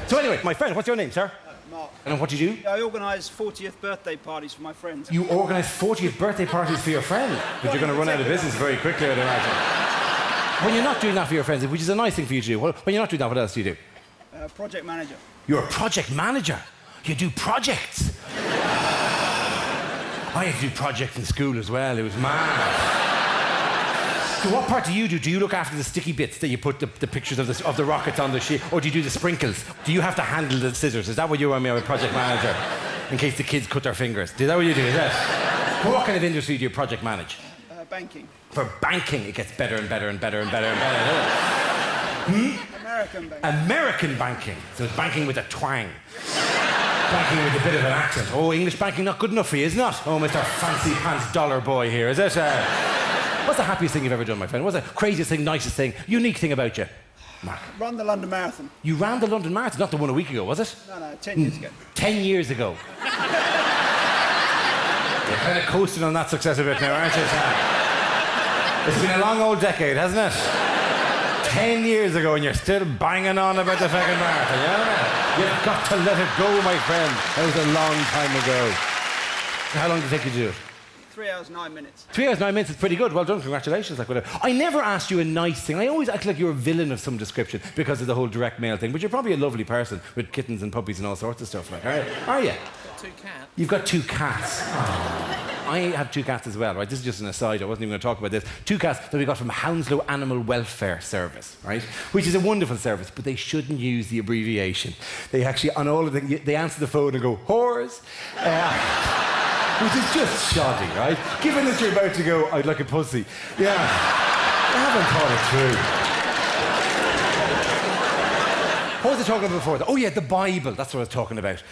So anyway, my friend, what's your name, sir? Mark. And what do you do? I organise 40th birthday parties for my friends. You organise 40th birthday parties for your friend, but you're going to run out of business very quickly, I'd imagine. When you're not doing that for your friends, which is a nice thing for you to do, when you're not doing that, what else do you do? Project manager. You're a project manager. You do projects. I had to do projects in school as well. It was mad. So what part do you do? Do you look after the sticky bits that you put the pictures of the rockets on the sheet, or do you do the sprinkles? Do you have to handle the scissors? Is that what you want me as a project manager? In case the kids cut their fingers. Is that what you do? Is that? But what kind of industry do you project manage? Banking. For banking, it gets better and better and better and better and better. American banking. American banking. So it's banking with a twang. Banking with a bit of an accent. Oh, English banking not good enough for you, is not? Oh, Mr. Fancy Pants Dollar Boy here, is it? What's the happiest thing you've ever done, my friend? What's the craziest thing, nicest thing, unique thing about you? Mark. Run the London Marathon. You ran the London Marathon, not the one a week ago, was it? No, 10 years ago. 10 years ago. You're kind of coasting on that success a bit now, aren't you, Sam? It's been a long old decade, hasn't it? 10 years ago and you're still banging on about the fucking marathon, yeah? You've got to let it go, my friend. That was a long time ago. How long did it take you to do it? 3 hours, 9 minutes. 3 hours, 9 minutes is pretty good. Well done, congratulations. Like, whatever. I never asked you a nice thing. I always act like you're a villain of some description because of the whole direct mail thing. But you're probably a lovely person with kittens and puppies and all sorts of stuff. Like, are you? Got 2 cats. You've got 2 cats. Oh. I have 2 cats as well, right? This is just an aside. I wasn't even going to talk about this. 2 cats that we got from Hounslow Animal Welfare Service, right? Which is a wonderful service, but they shouldn't use the abbreviation. They actually, on all of the, they answer the phone and go, whores. Which is just shoddy, right? Given that you're about to go, I'd like a pussy. Yeah. I haven't thought it through. What was I talking about before? Oh, yeah, the Bible. That's what I was talking about.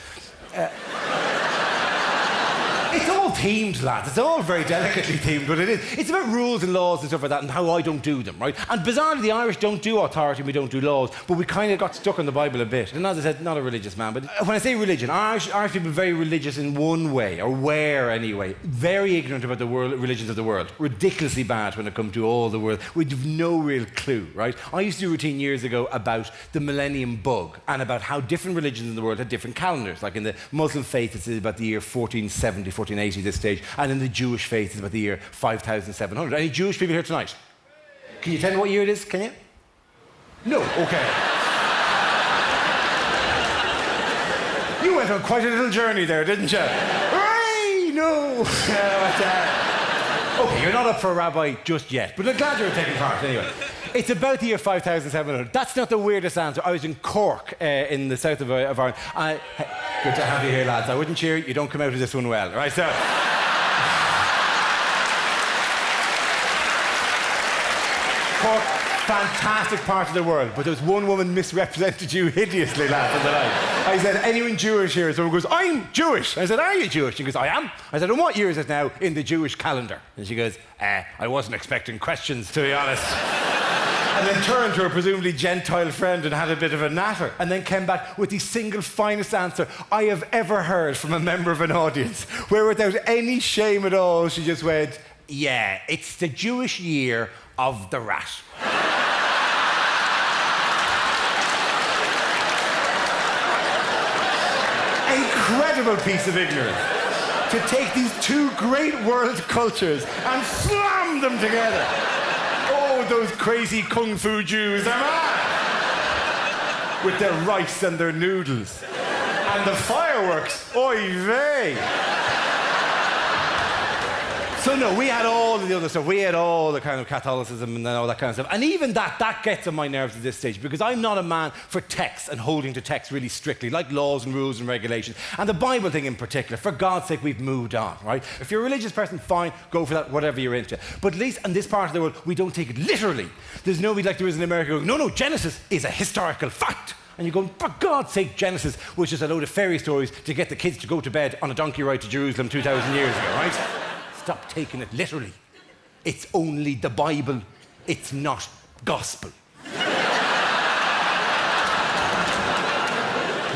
It's all themed, lads. It's all very delicately themed, but it is. It's about rules and laws and stuff like that and how I don't do them, right? And bizarrely, the Irish don't do authority and we don't do laws, but we kind of got stuck in the Bible a bit. And as I said, not a religious man, but when I say religion, Irish people are very religious in one way, or were anyway. Very ignorant about the religions of the world. Ridiculously bad when it comes to all the world. We have no real clue, right? I used to do a routine years ago about the millennium bug and about how different religions in the world had different calendars. Like in the Muslim faith, it's about the year 1470, 1480 this stage, and in the Jewish faith, it's about the year 5700. Any Jewish people here tonight? Can you tell me what year it is? Can you? No. Okay. You went on quite a little journey there, didn't you? Hooray! No. Okay, you're not up for a rabbi just yet, but I'm glad you're taking part anyway. It's about the year 5700. That's not the weirdest answer. I was in Cork, in the south of Ireland. Good to have you here, lads. I wouldn't cheer. You don't come out of this one well, right? So, Cork, fantastic part of the world, but there was one woman misrepresented you hideously last night. I said, anyone Jewish here? Someone goes, I'm Jewish. I said, are you Jewish? She goes, I am. I said, and what year is it now in the Jewish calendar? And she goes, I wasn't expecting questions, to be honest. And then turned to her presumably Gentile friend and had a bit of a natter, and then came back with the single finest answer I have ever heard from a member of an audience, where without any shame at all, she just went, yeah, it's the Jewish year of the rat. Incredible piece of ignorance. To take these 2 great world cultures and slam them together. Oh, those crazy kung fu Jews, they're mad! With their rice and their noodles. And the fireworks, oy vey! So no, we had all of the other stuff. We had all the kind of Catholicism and all that kind of stuff. And even that gets on my nerves at this stage, because I'm not a man for text and holding to text really strictly, like laws and rules and regulations. And the Bible thing in particular, for God's sake, we've moved on, right? If you're a religious person, fine, go for that, whatever you're into. But at least in this part of the world, we don't take it literally. There's nobody like there is in America going, no, Genesis is a historical fact. And you're going, for God's sake, Genesis was just a load of fairy stories to get the kids to go to bed on a donkey ride to Jerusalem 2,000 years ago, right? Stop taking it literally. It's only the Bible. It's not gospel.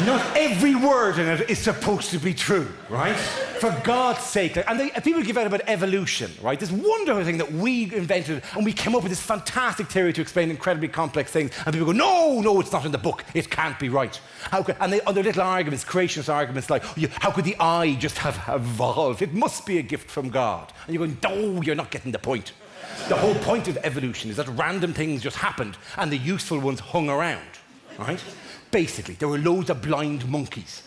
Not every word in it is supposed to be true, right? For God's sake. And people give out about evolution, right? This wonderful thing that we invented, and we came up with this fantastic theory to explain incredibly complex things. And people go, no, it's not in the book. It can't be right. Other little arguments, creationist arguments like, how could the eye just have evolved? It must be a gift from God. And you're going, no, you're not getting the point. The whole point of evolution is that random things just happened and the useful ones hung around, right? Basically, there were loads of blind monkeys.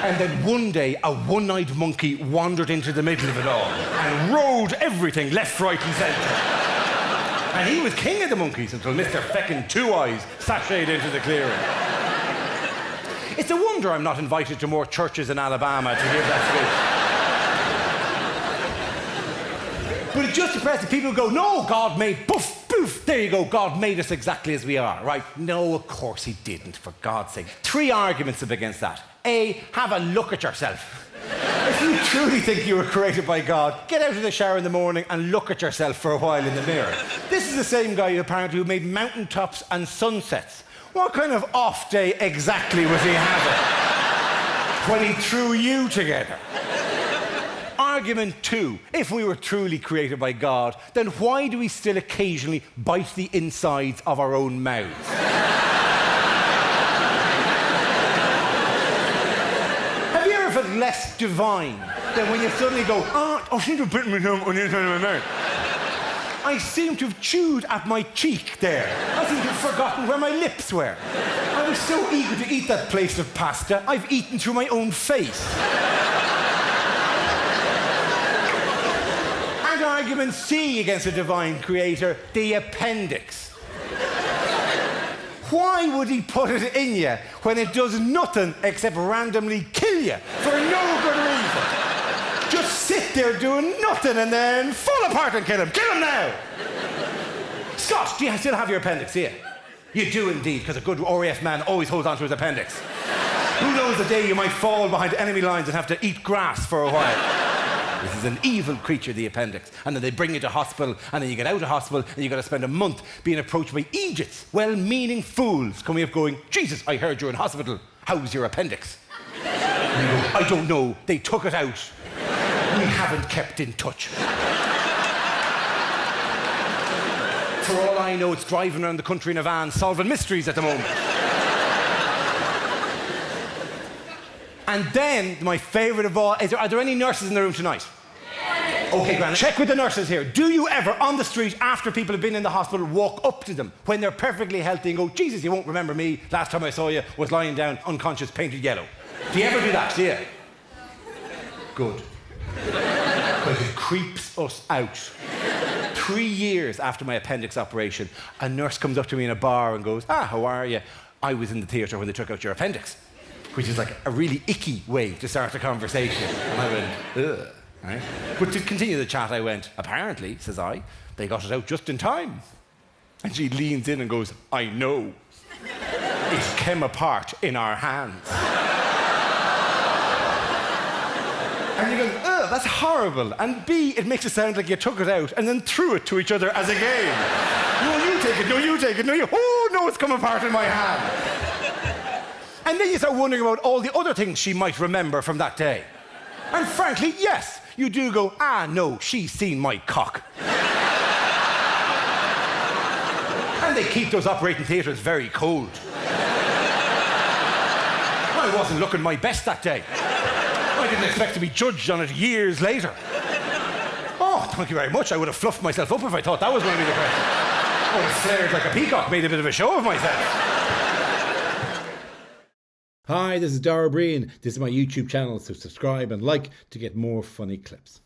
And then one day, a one-eyed monkey wandered into the middle of it all and rode everything left, right, and centre. And he was king of the monkeys until Mr. Feckin' Two Eyes sashayed into the clearing. It's a wonder I'm not invited to more churches in Alabama to give that speech. But it's just depressing. People go, no, God made poof, poof. There you go, God made us exactly as we are, right? No, of course he didn't, for God's sake. 3 arguments up against that. A, have a look at yourself. If you truly think you were created by God, get out of the shower in the morning and look at yourself for a while in the mirror. This is the same guy, apparently, who made mountaintops and sunsets. What kind of off day exactly was he having when he threw you together? Argument 2. If we were truly created by God, then why do we still occasionally bite the insides of our own mouths? Have you ever felt less divine than when you suddenly go, I seem to have bitten myself on the inside of my mouth? I seem to have chewed at my cheek there. I seem to have forgotten where my lips were. I was so eager to eat that plate of pasta, I've eaten through my own face. And argument C against a divine creator, the appendix. Why would he put it in you when it does nothing except randomly kill you for no good reason? Just sit there doing nothing and then fall apart and kill him. Kill him now! Scott, do you still have your appendix here? You do indeed, because a good RAF man always holds on to his appendix. Who knows the day you might fall behind enemy lines and have to eat grass for a while. This is an evil creature, the appendix. And then they bring you to hospital, and then you get out of hospital, and you've got to spend a month being approached by idiots, well-meaning fools, coming up going, Jesus, I heard you're in hospital. How's your appendix? And you go, I don't know. They took it out. We haven't kept in touch. For all I know, it's driving around the country in a van, solving mysteries at the moment. And then, my favourite of all, are there any nurses in the room tonight? Okay, Grant, check with the nurses here. Do you ever, on the street, after people have been in the hospital, walk up to them when they're perfectly healthy and go, Jesus, you won't remember me. Last time I saw you was lying down, unconscious, painted yellow. Do you ever do that? Do you? Good. Because it creeps us out. 3 years after my appendix operation, a nurse comes up to me in a bar and goes, how are you? I was in the theatre when they took out your appendix. Which is like a really icky way to start a conversation. And I went, ugh. Right? But to continue the chat, I went, apparently, says I, they got it out just in time. And she leans in and goes, I know. It came apart in our hands. And you go, ugh, that's horrible. And B, it makes it sound like you took it out and then threw it to each other as a game. No, you take it, no, you take it, no, you... Oh, no, it's come apart in my hand. And then you start wondering about all the other things she might remember from that day. And frankly, yes, you do go, no, she's seen my cock. And they keep those operating theatres very cold. I wasn't looking my best that day. I didn't expect to be judged on it years later. Oh, thank you very much. I would have fluffed myself up if I thought that was going to be the question. I would have flared like a peacock, made a bit of a show of myself. Hi, this is Dara Ó Briain. This is my YouTube channel, so subscribe and like to get more funny clips.